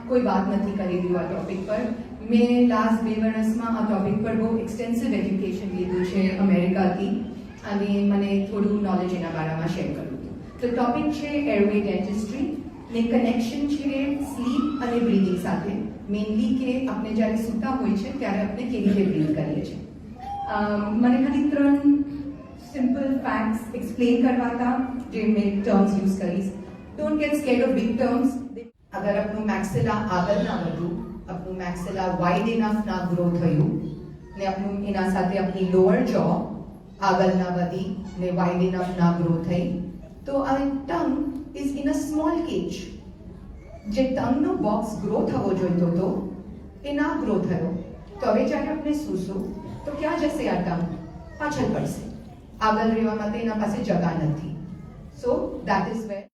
કોઈ વાત નથી કરી રહ્યું આ ટોપિક પર. મેં લાસ્ટ 2 વર્ષમાં આ ટોપિક પર બહુ એક્સટેન્સિવ એજ્યુકેશન લીધું છે અમેરિકાથી અને મને થોડું નોલેજ એના બારામાં શેર કરવું હતું. તો ટોપિક છે એરવે ડેન્ટિસ્ટ્રી ને કનેક્શન છે સ્લીપ અને બ્રીથિંગ સાથે. મેઇનલી કે આપણે જ્યારે સૂતા હોય છે ત્યારે આપણે કેવી રીતે બ્રીથ કરીએ છીએ. મને ખાલી 3 સિમ્પલ ફેક્ટ્સ એક્સપ્લેન કરવા હતા જે મેં ટર્મ્સ યુઝ કરીશ. Don't get scared of big terms. अगर अपनों मैक्सिला आगल ना बढ़ू, अपनों मैक्सिला वाइड इनफ ना ग्रो थયું ने अपनों एना સાથે अपनी लोअर जॉ आगल ना वधी ने वाइड इनफ ना ग्रो થઈ તો આ tongue is in a small cage. જે ટંગનો બોક્સ ગ્રો થવો જોઈતો હતો એ ના ગ્રો થયો. તો હવે જ્યારે આપણે સૂશું તો ક્યાં જશે આ ટંગ? પાછળ પડશે. આગળ રહેવા માટે એના પાસે જગા નથી. So that is wear